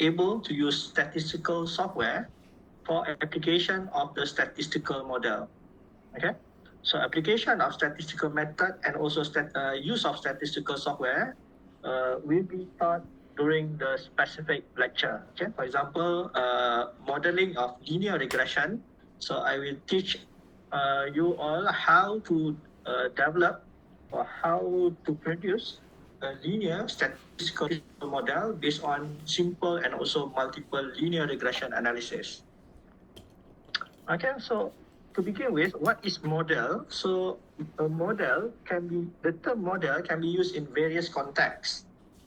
able to use statistical software for application of the statistical model. Okay, so application of statistical method and also use of statistical software will be taught during the specific lecture. Okay, for example, modeling of linear regression. So I will teach you all how to develop or how to produce a linear statistical model based on simple and also multiple linear regression analysis. Okay, so to begin with, what is model? So the term model can be used in various contexts.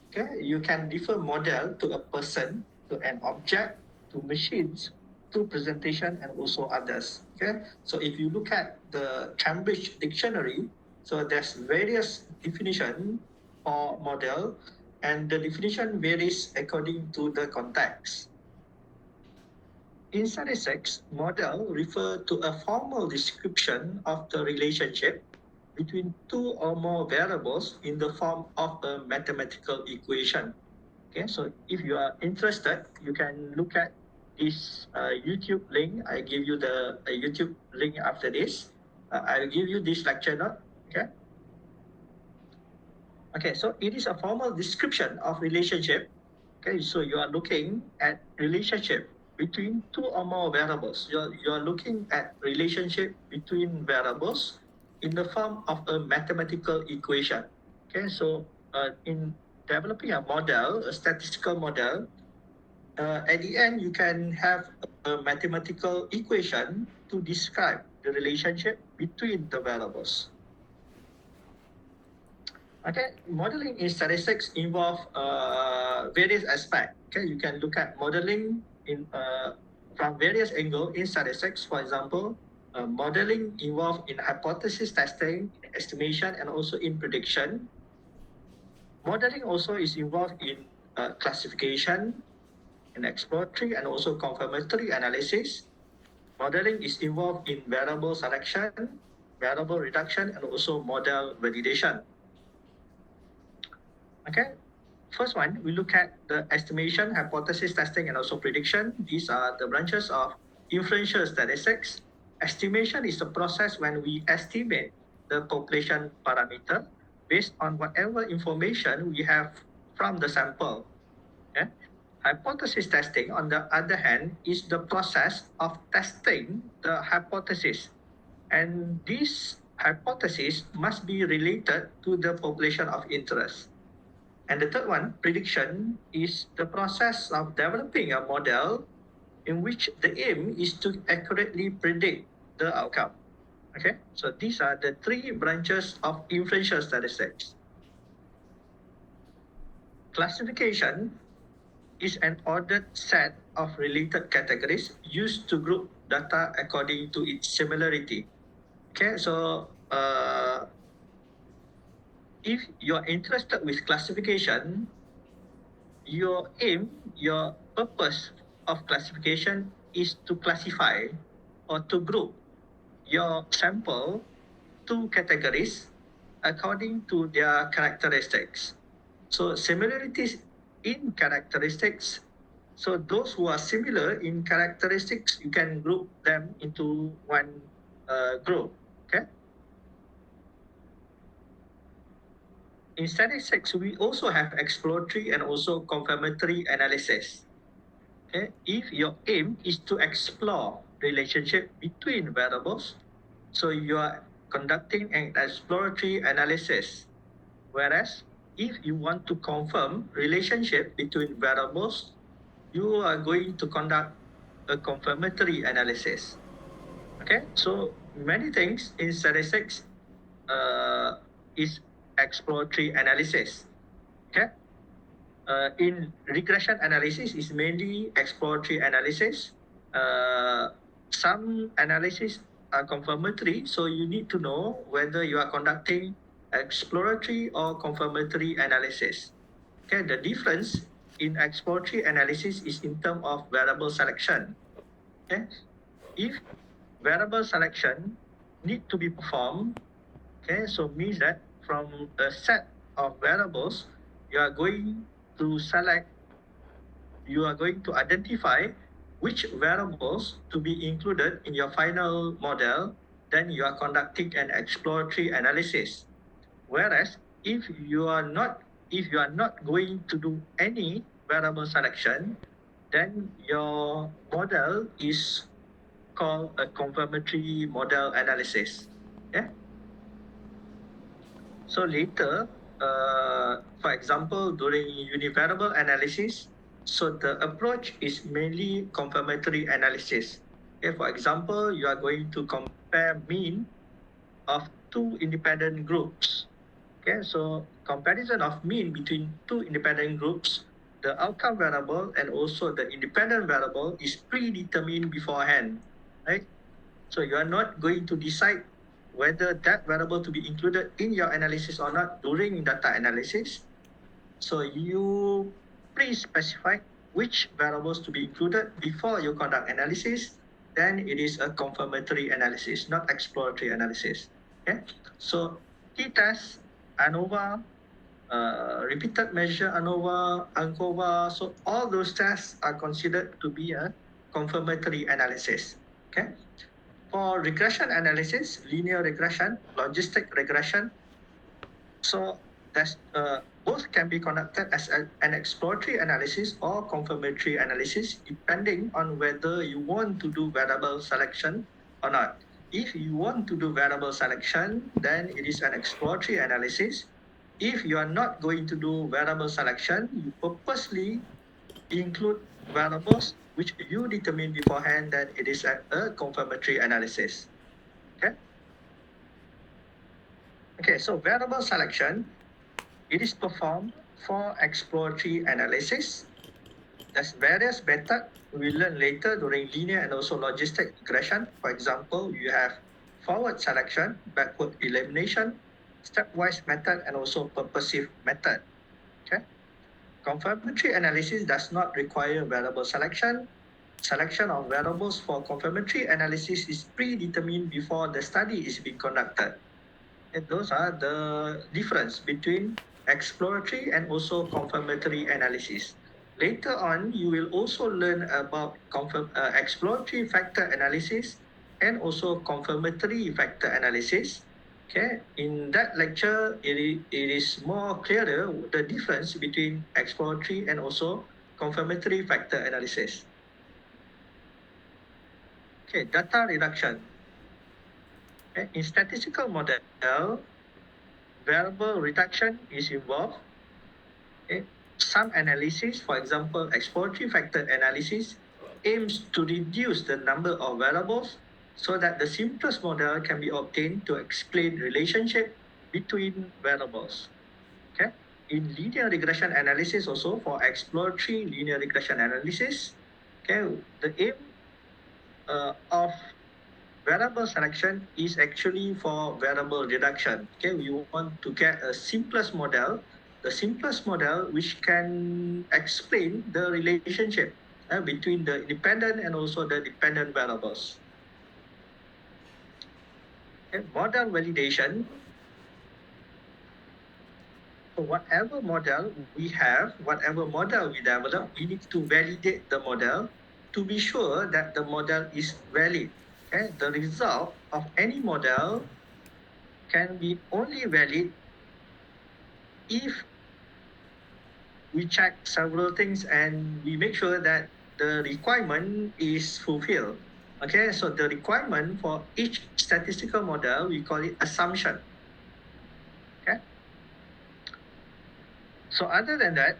Okay, you can refer model to a person, to an object, to machines, to presentation, and also others. Okay, so if you look at the Cambridge Dictionary, so there's various definition for model, and the definition varies according to the context. In statistics, model refer to a formal description of the relationship between two or more variables in the form of a mathematical equation. Okay, so if you are interested, you can look at this YouTube link. I give you the YouTube link after this. I'll give you this lecture note. Okay. Okay, so it is a formal description of relationship. Okay, so you are looking at relationship between two or more variables. You are looking at relationship between variables in the form of a mathematical equation. Okay, so in developing a model, a statistical model, at the end you can have a mathematical equation to describe the relationship between the variables. Okay, modeling in statistics involve various aspects. Okay, you can look at modeling in from various angles in statistics. For example, modeling involved in hypothesis testing, estimation, and also in prediction. Modeling also is involved in classification, in exploratory, and also confirmatory analysis. Modeling is involved in variable selection, variable reduction, and also model validation. Okay, first one, we look at the estimation, hypothesis testing, and also prediction. These are the branches of inferential statistics. Estimation is the process when we estimate the population parameter based on whatever information we have from the sample. Okay? Hypothesis testing, on the other hand, is the process of testing the hypothesis. And this hypothesis must be related to the population of interest. And the third one, prediction, is the process of developing a model in which the aim is to accurately predict the outcome. Okay, so these are the three branches of inferential statistics. Classification is an ordered set of related categories used to group data according to its similarity. Okay, so if you're interested with classification, your aim, your purpose of classification is to classify or to group your sample to categories according to their characteristics. So similarities in characteristics. So those who are similar in characteristics, you can group them into one group. Okay. In statistics, we also have exploratory and also confirmatory analysis. Okay? If your aim is to explore relationship between variables, so you are conducting an exploratory analysis. Whereas if you want to confirm relationship between variables, you are going to conduct a confirmatory analysis. Okay, so many things in statistics is exploratory analysis. Okay, in regression analysis is mainly exploratory analysis. Some analysis are confirmatory, so you need to know whether you are conducting exploratory or confirmatory analysis. Okay, the difference in exploratory analysis is in terms of variable selection. Okay, if variable selection need to be performed, okay, so means that from a set of variables, you are going to select you are going to identify which variables to be included in your final model. Then you are conducting an exploratory analysis. Whereas if you are not going to do any variable selection, then your model is called a confirmatory model analysis. Yeah. So later, for example, during univariable analysis, so the approach is mainly confirmatory analysis. Okay, for example, you are going to compare mean of two independent groups. Okay, so comparison of mean between two independent groups, the outcome variable and also the independent variable is predetermined beforehand, right? So you are not going to decide whether that variable to be included in your analysis or not during data analysis. So you pre-specify which variables to be included before you conduct analysis. Then it is a confirmatory analysis, not exploratory analysis. Okay. So t-test, ANOVA, repeated measure ANOVA, ANCOVA. So all those tests are considered to be a confirmatory analysis. Okay. For regression analysis, linear regression, logistic regression, so that's both can be conducted as an exploratory analysis or confirmatory analysis, depending on whether you want to do variable selection or not. If you want to do variable selection, then it is an exploratory analysis. If you are not going to do variable selection, you purposely include variables which you determine beforehand, then it is a confirmatory analysis. Okay. Okay, so variable selection, it is performed for exploratory analysis. There's various methods we learn later during linear and also logistic regression. For example, you have forward selection, backward elimination, stepwise method, and also purposive method. Okay. Confirmatory analysis does not require variable selection. Selection of variables for confirmatory analysis is predetermined before the study is being conducted. And those are the difference between exploratory and also confirmatory analysis. Later on, you will also learn about exploratory factor analysis and also confirmatory factor analysis. Okay, in that lecture, it is more clearer the difference between exploratory and also confirmatory factor analysis. Okay, data reduction. Okay, in statistical model, variable reduction is involved. Okay. Some analysis, for example, exploratory factor analysis, aims to reduce the number of variables so that the simplest model can be obtained to explain relationship between variables. Okay. In linear regression analysis also, for exploratory linear regression analysis, okay, the aim of variable selection is actually for variable reduction. Okay, we want to get a simplest model, the simplest model which can explain the relationship between the independent and also the dependent variables. Okay, model validation. So whatever model we have, whatever model we develop, we need to validate the model to be sure that the model is valid. Okay, the result of any model can be only valid if we check several things and we make sure that the requirement is fulfilled. Okay, so the requirement for each statistical model, we call it assumption. Okay. So other than that,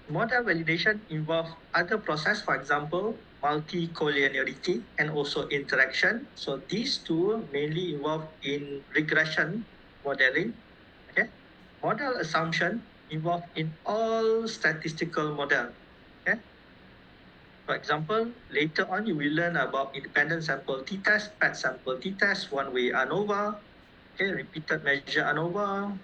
model validation involves other process, for example, multi-collinearity and also interaction. So these two mainly involved in regression modeling. Okay. Model assumption involved in all statistical model. Okay. For example, later on you will learn about independent sample t-test, paired sample t-test, one-way ANOVA, okay, repeated measure ANOVA,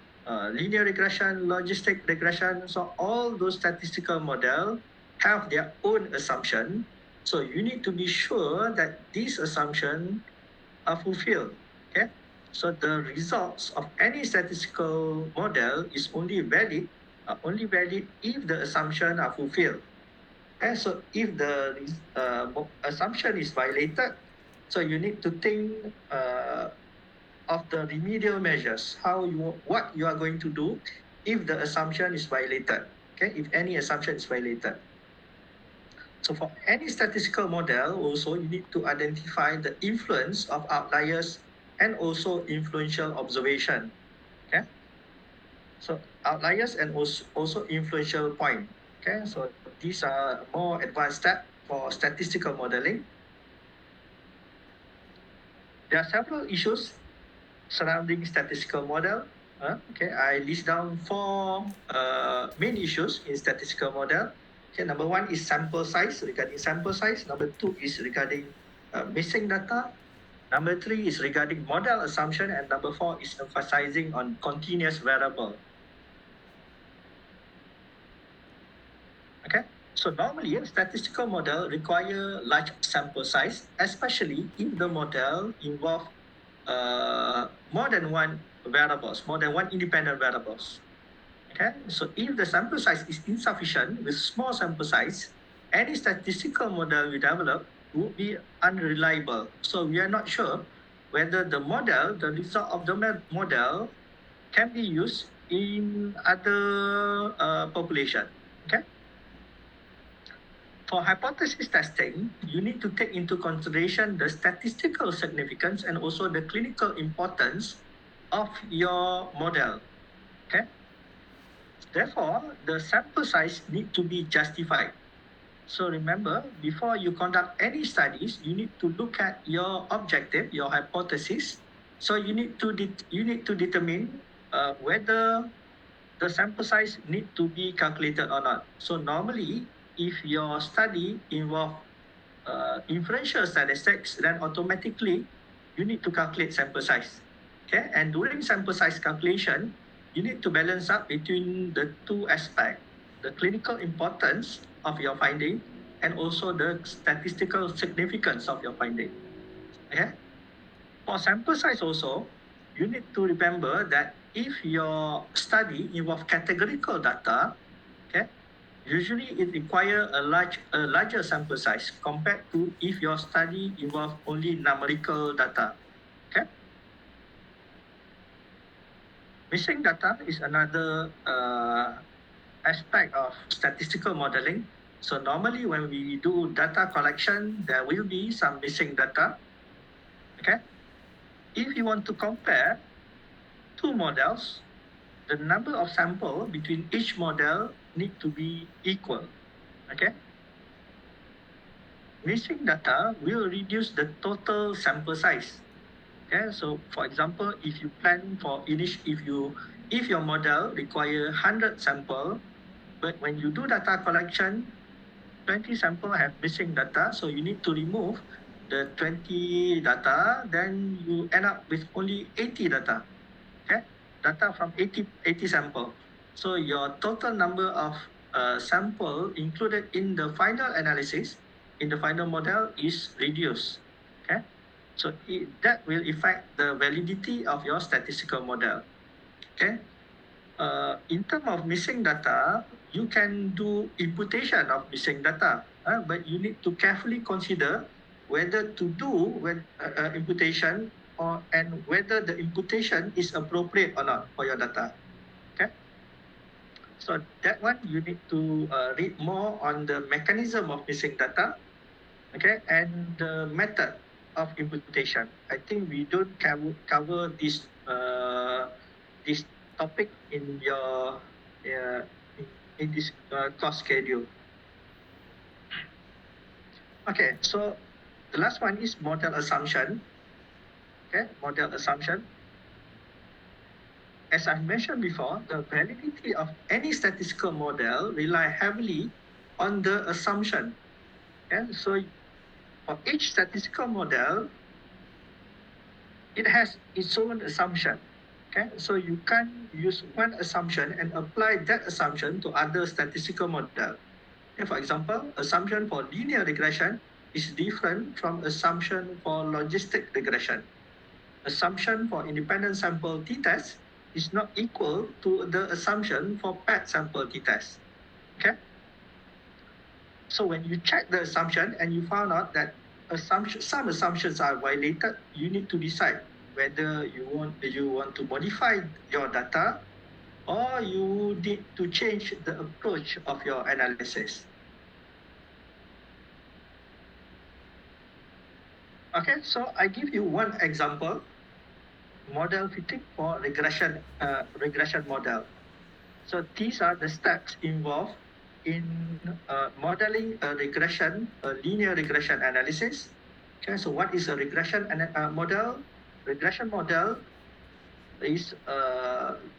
linear regression, logistic regression. So all those statistical model have their own assumption. So you need to be sure that these assumptions are fulfilled. Okay. So the results of any statistical model is only valid if the assumptions are fulfilled. Okay, so if the assumption is violated, so you need to think of the remedial measures, what you are going to do if the assumption is violated. Okay, if any assumption is violated. So for any statistical model, also you need to identify the influence of outliers and also influential observation. Okay, so outliers and also influential point. Okay, so these are more advanced steps for statistical modeling. There are several issues surrounding statistical model. Okay, I list down 4 main issues in statistical model. Okay, number 1 is sample size, regarding sample size. Number 2 is regarding missing data. Number 3 is regarding model assumption, and number 4 is emphasizing on continuous variable. Okay, so normally a statistical model require large sample size, especially if the model involve more than one variables, more than one independent variables. Okay, so if the sample size is insufficient with small sample size, any statistical model we develop would be unreliable. So we are not sure whether the result of the model can be used in other population. Okay. For hypothesis testing, you need to take into consideration the statistical significance and also the clinical importance of your model. Okay. Therefore, the sample size need to be justified. So remember, before you conduct any studies, you need to look at your objective, your hypothesis. So you need to determine whether the sample size need to be calculated or not. So normally, if your study involve inferential statistics, then automatically you need to calculate sample size. Okay, and during sample size calculation, you need to balance up between the two aspects: the clinical importance of your finding and also the statistical significance of your finding. Okay, for sample size also, you need to remember that if your study involve categorical data, okay, usually it requires a larger sample size compared to if your study involve only numerical data. Okay. Missing data is another aspect of statistical modeling. So normally when we do data collection, there will be some missing data. Okay. If you want to compare two models, the number of sample between each model need to be equal. Okay. Missing data will reduce the total sample size. Okay, so for example, if you plan for if your model require 100 sample, but when you do data collection, 20 sample have missing data, so you need to remove the 20 data, then you end up with only 80 data. Okay, data from 80 sample. So your total number of sample included in the final analysis, in the final model, is reduced. Okay, so that will affect the validity of your statistical model. Okay, in terms of missing data, you can do imputation of missing data, but you need to carefully consider whether to do imputation and whether the imputation is appropriate or not for your data. Okay, so that one you need to read more on the mechanism of missing data, okay, and the method of imputation. I think we don't cover this this topic in your in this course schedule. Okay, so the last one is model assumption. Okay, model assumption. As I mentioned before, the validity of any statistical model rely heavily on the assumption. Okay, so for each statistical model, it has its own assumption. Okay, so you can't use one assumption and apply that assumption to other statistical model. Okay, for example, assumption for linear regression is different from assumption for logistic regression. Assumption for independent sample t-test is not equal to the assumption for paired sample t-test. Okay. So when you check the assumption and you found out that some assumptions are violated, you need to decide whether you want to modify your data or you need to change the approach of your analysis. Okay, so I give you one example, model fitting for regression model. So these are the steps involved in modeling a linear regression analysis. Okay, so what is a regression model? Regression model is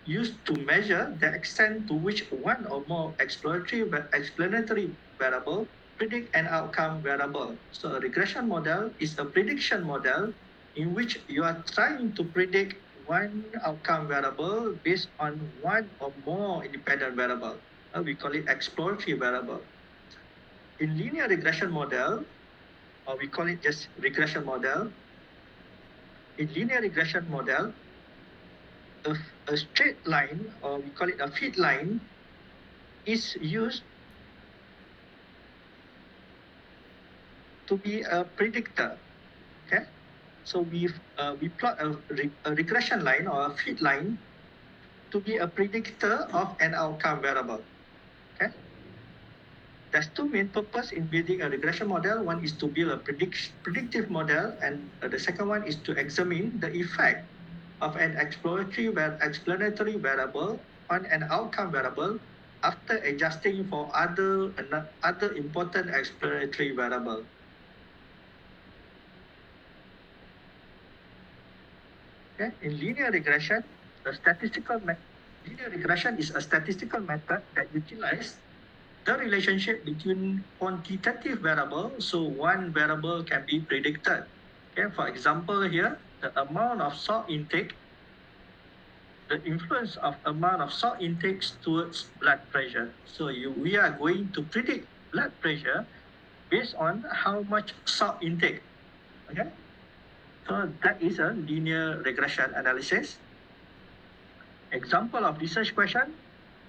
used to measure the extent to which one or more explanatory variable predict an outcome variable. So a regression model is a prediction model in which you are trying to predict one outcome variable based on one or more independent variable. We call it exploratory variable. In linear regression model, or we call it just regression model, in linear regression model, a straight line, or we call it a fit line, is used to be a predictor. Okay, so we plot a regression line or a fit line to be a predictor of an outcome variable. Okay, there's two main purposes in building a regression model. One is to build a predictive model, and the second one is to examine the effect of an explanatory variable on an outcome variable after adjusting for other important explanatory variable. Okay, in linear regression, linear regression is a statistical method that utilizes the relationship between quantitative variables, so one variable can be predicted. Okay, for example here, the amount of salt intake, the influence of amount of salt intake towards blood pressure. So we are going to predict blood pressure based on how much salt intake. Okay, so that is a linear regression analysis. Example of research question: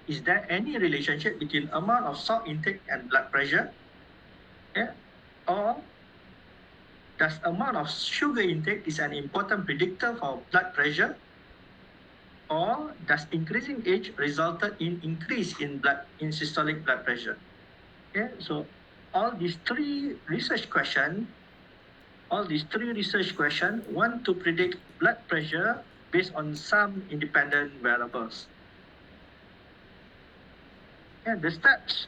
is there any relationship between amount of salt intake and blood pressure? Okay, or does amount of sugar intake is an important predictor for blood pressure? Or does increasing age resulted in increase in systolic blood pressure? Okay, so all these three research questions want to predict blood pressure based on some independent variables. And the steps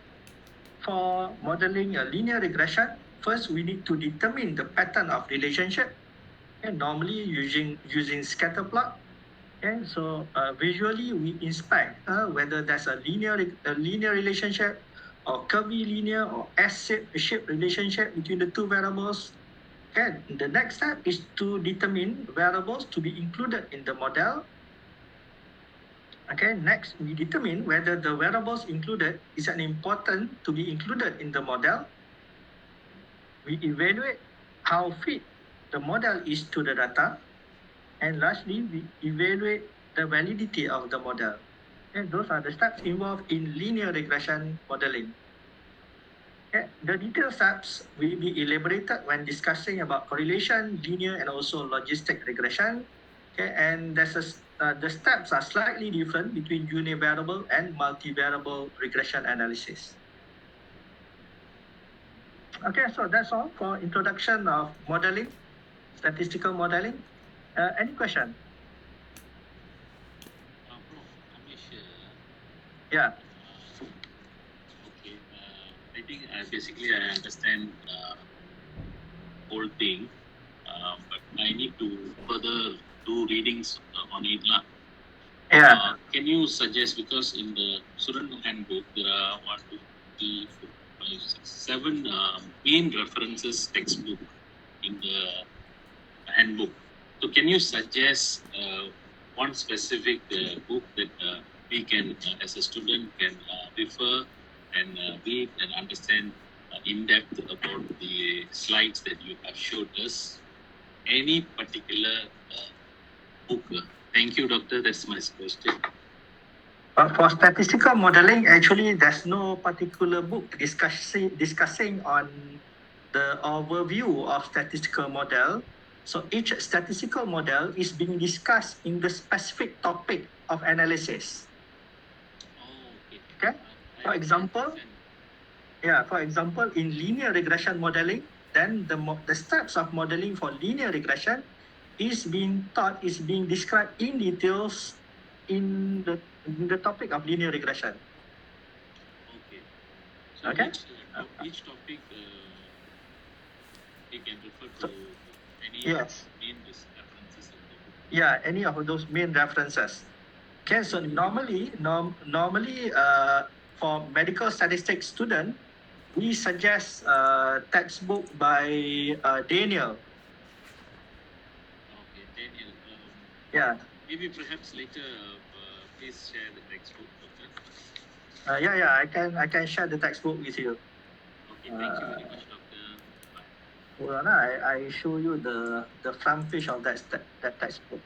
for modeling a linear regression: first, we need to determine the pattern of relationship, and normally using scatter plot. Okay, so visually we inspect whether there's a linear relationship or curvilinear or S-shaped relationship between the two variables. Okay, the next step is to determine variables to be included in the model. Okay, next we determine whether the variables included is an important to be included in the model. We evaluate how fit the model is to the data. And lastly, we evaluate the validity of the model. And those are the steps involved in linear regression modeling. Okay, the detailed steps will be elaborated when discussing about correlation, linear, and also logistic regression. Okay, and the steps are slightly different between univariable and multivariable regression analysis. Okay, so that's all for introduction of modeling, statistical modeling. Any question? Prof, Amish, Yeah. okay. I think basically I understand whole thing, but I need to further do readings on it. Yeah. Can you suggest, because in the student handbook there are 1, 2, 3, 4, 5, 6, 7 main references textbook in the handbook. So can you suggest one specific book that we can, as a student, can refer and read and understand in depth about the slides that you have showed us? Any particular book? Thank you, Doctor. That's my question. But for statistical modeling, actually, there's no particular book discussing on the overview of statistical model. So each statistical model is being discussed in the specific topic of analysis. Oh, okay. Okay. For example, for example, in linear regression modeling, then the steps of modeling for linear regression is being described in details in the topic of linear regression. Okay. So Okay. each topic you can refer to any Yes. main references in the book. Yeah, any of those main references. Okay, so normally for medical statistics student, we suggest textbook by Daniel. Okay, Daniel. Yeah. Maybe perhaps later, please share the textbook, Doctor. I can share the textbook with you. Okay, thank you very much, Doctor. Bye. Hold on, I show you the front page of that textbook.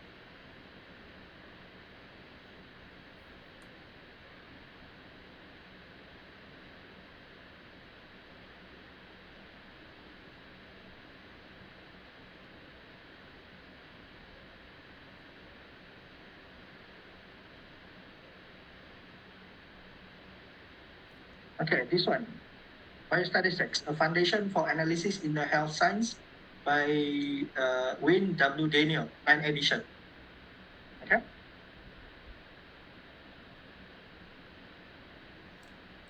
Okay, this one. Biostatistics, a foundation for analysis in the health science by Wayne W. Daniel, an edition. Okay.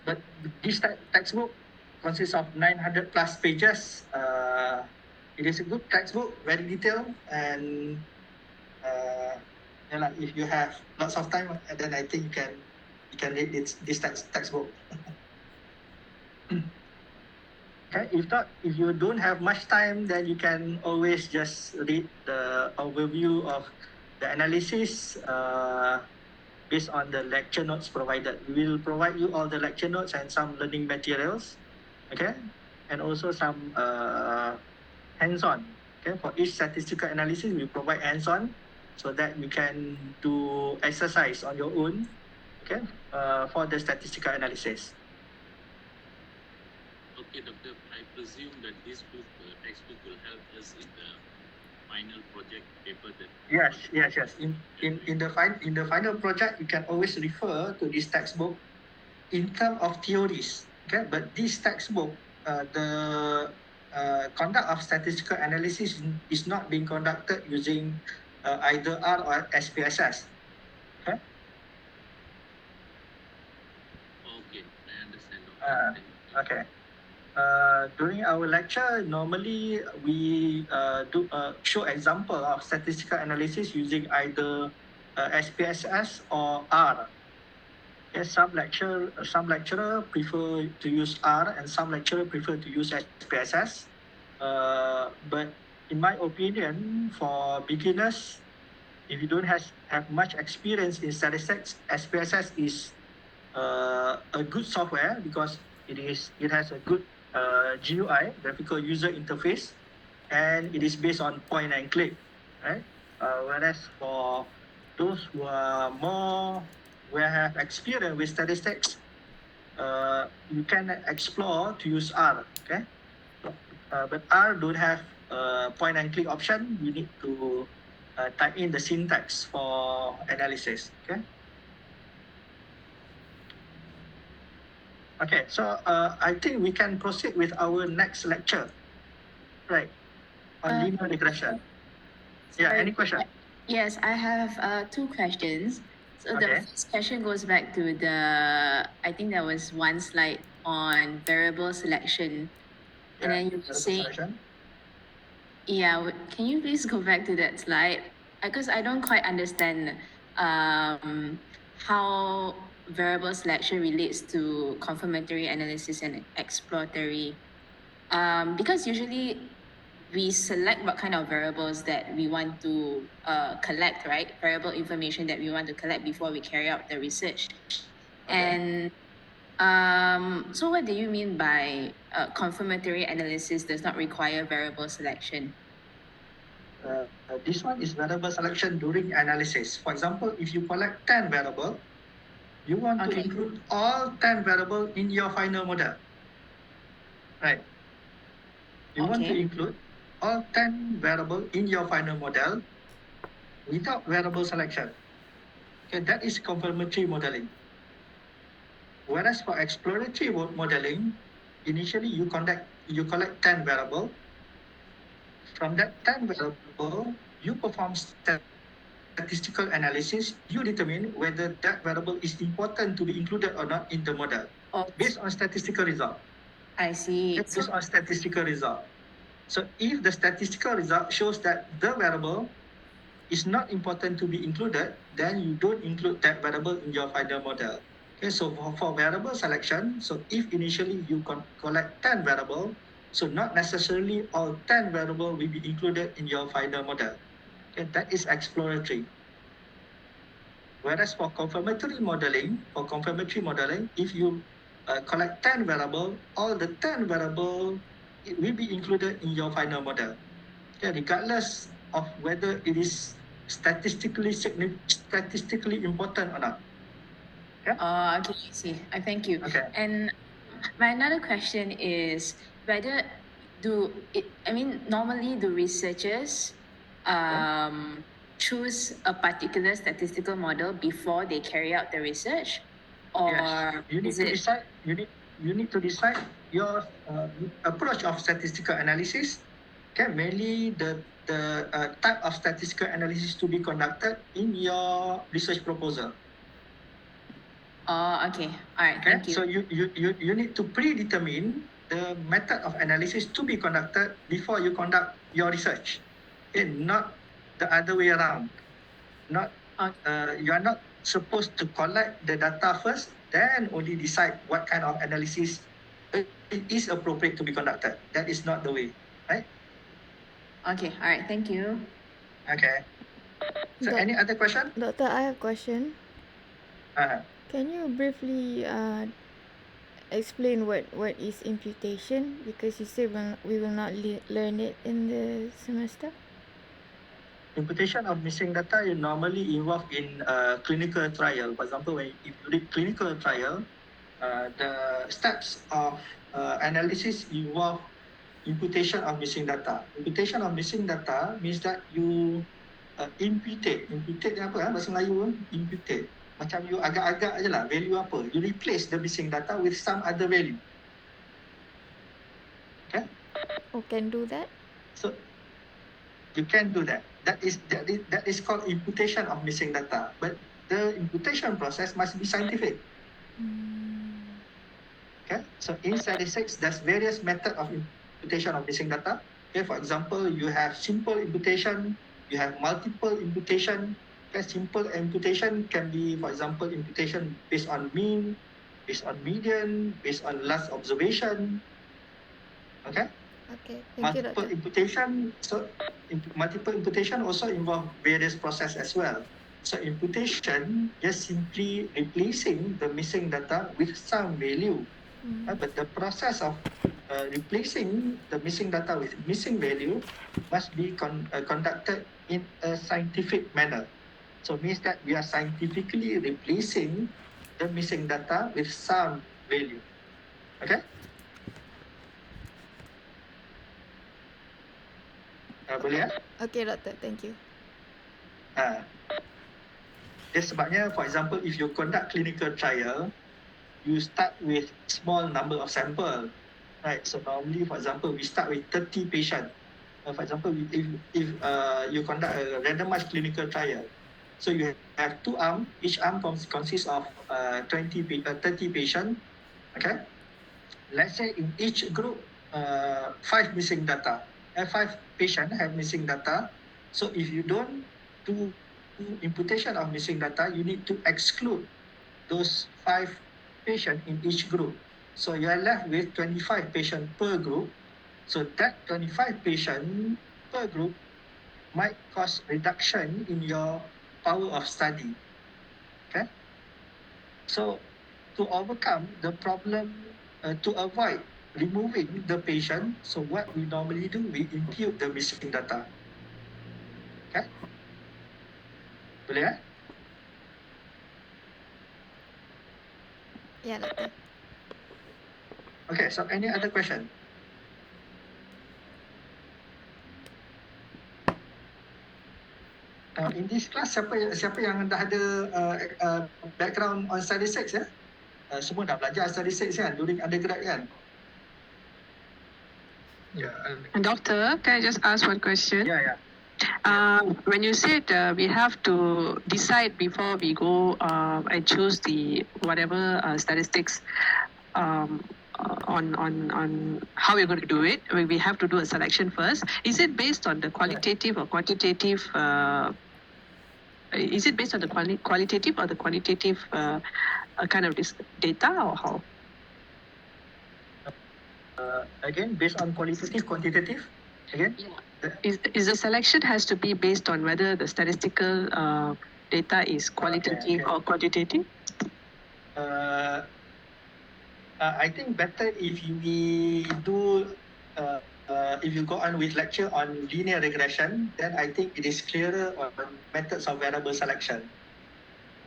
But this textbook consists of 900 plus pages. It is a good textbook, very detailed, and if you have lots of time, then I think you can read this textbook. Okay, if you don't have much time, then you can always just read the overview of the analysis based on the lecture notes provided. We will provide you all the lecture notes and some learning materials, okay, and also some hands-on. Okay, for each statistical analysis, we provide hands-on so that you can do exercise on your own, okay, for the statistical analysis. Okay, Doctor, I presume that this book, textbook will help us in the final project paper that... Yes. In the final project, you can always refer to this textbook in terms of theories, okay? But this textbook, the conduct of statistical analysis is not being conducted using either R or SPSS, okay? Okay, I understand, Doctor. Okay. During our lecture, normally we do show example of statistical analysis using either SPSS or R. Yes, some lecturer prefer to use R and some lecturer prefer to use SPSS. But in my opinion, for beginners, if you don't have much experience in statistics, SPSS is a good software because it has a good GUI, graphical user interface, and it is based on point and click, right? Whereas for those who have experience with statistics, you can explore to use R, okay? But R don't have point and click option. You need to type in the syntax for analysis, okay? Okay, so I think we can proceed with our next lecture, right? On linear regression. Yeah, any question? Yes, I have two questions. So the first question goes back to I think there was one slide on variable selection. And then you were saying, can you please go back to that slide? Because I don't quite understand how variable selection relates to confirmatory analysis and exploratory. Because usually we select what kind of variables that we want to collect, right? Variable information that we want to collect before we carry out the research. And so what do you mean by confirmatory analysis does not require variable selection? This one is variable selection during analysis. For example, if you collect 10 variables, You want to Okay. include all 10 variables in your final model. Right. You want to Okay. include all 10 variables in your final model without variable selection. Okay, that is confirmatory modeling. Whereas for exploratory modeling, initially you collect 10 variables. From that 10 variable, you perform statistical analysis. You determine whether that variable is important to be included or not in the model Oh, based on statistical result. I see. Okay, based on statistical result. So if the statistical result shows that the variable is not important to be included, then you don't include that variable in your final model. Okay, so for variable selection, so if initially you collect 10 variable, so not necessarily all 10 variable will be included in your final model. Okay, that is exploratory. Whereas for confirmatory modeling, if you collect 10 variable, all the 10 variable it will be included in your final model. Okay, regardless of whether it is statistically important or not. Yeah. Okay, I see. I thank you. Okay. And my another question is whether normally do researchers choose a particular statistical model before they carry out the research, or Yes. You need is to it decide. You need to decide your approach of statistical analysis. Okay, mainly the type of statistical analysis to be conducted in your research proposal. okay, all right, Okay, thank you. so you need to predetermine the method of analysis to be conducted before you conduct your research. Okay, not the other way around. Not you are not supposed to collect the data first, then only decide what kind of analysis is appropriate to be conducted. That is not the way, right? Okay, all right, thank you. Okay. So Doc- any other question? Doctor, I have a question. Can you briefly explain what is imputation? Because you said we will not learn it in the semester. Imputation of missing data is normally involved in clinical trial. For example, if you read clinical trial, the steps of analysis involve imputation of missing data. Imputation of missing data means that you imputate. Imputate ni apa? Bahasa Melayu imputate. Macam you agak-agak je lah value apa. You replace the missing data with some other value. Okay? Oh, can do that? So you can do that. That is called imputation of missing data. But the imputation process must be scientific. Okay, so in statistics, there's various methods of imputation of missing data. Okay, for example, you have simple imputation, you have multiple imputation. Okay, simple imputation can be, for example, imputation based on mean, based on median, based on last observation. Okay. Okay, thank you, Multiple Doctor. imputation. So multiple imputation also involve various process as well. So imputation just simply replacing the missing data with some value. But the process of replacing the missing data with missing value must be conducted in a scientific manner. So it means that we are scientifically replacing the missing data with some value. Okay? Boleh ya? Okay, Doctor, thank you. Dia sebabnya, for example, if you conduct clinical trial, you start with small number of sample, right? So normally, for example, we start with 30 patients. For example, if you conduct a randomized clinical trial, so you have two arms. Each arm consists of 30 patients. Okay. Let's say in each group, 5 missing data. 5 patients have missing data. So if you don't do imputation of missing data, you need to exclude those 5 patients in each group. So you are left with 25 patients per group. So that 25 patients per group might cause reduction in your power of study. Okay. So to overcome the problem, to avoid removing the patient, so what we normally do, we impute the missing data. Okay. Boleh Yeah, Doctor. Okay, so any other question? In this class, siapa yang dah ada background on statistics ya? Semua dah belajar statistics kan during undergrad kan? Yeah. Doctor, can I just ask one question? Yeah. When you said we have to decide before we go and choose the whatever statistics on how we're going to do it, we have to do a selection first. Is it based on the qualitative or quantitative? Is it based on the qualitative or the quantitative kind of data, or how? Again, based on qualitative, quantitative. Again. Yeah. Is the selection has to be based on whether the statistical data is qualitative or quantitative? I think better if we do if you go on with lecture on linear regression, then I think it is clearer on methods of variable selection.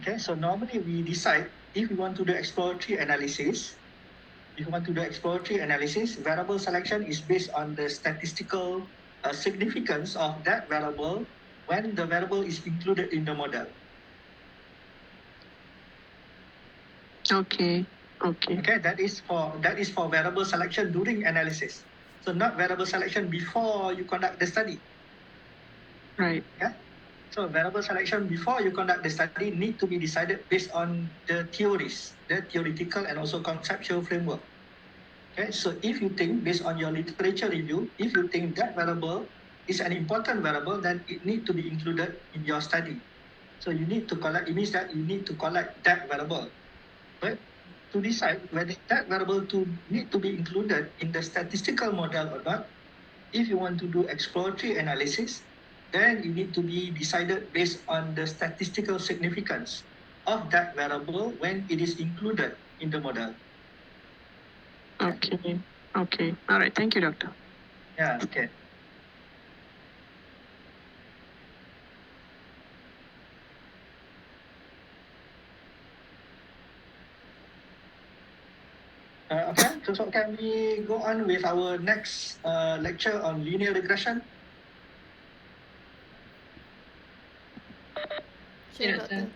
Okay, so normally we decide if we want to do exploratory analysis. If you want to do exploratory analysis, variable selection is based on the statistical significance of that variable when the variable is included in the model. Okay. Okay, that is for variable selection during analysis. So not variable selection before you conduct the study. Right. Yeah. So variable selection before you conduct the study need to be decided based on the theories, the theoretical and also conceptual framework. Okay, so if you think based on your literature review, if you think that variable is an important variable, then it need to be included in your study. So you need to collect, it means that you need to collect that variable. Right? To decide whether that variable need to be included in the statistical model or not, if you want to do exploratory analysis, then it need to be decided based on the statistical significance of that variable when it is included in the model. Okay. All right. Thank you, Doctor. Yeah, okay. Okay, so can we go on with our next lecture on linear regression? Sure, Doctor.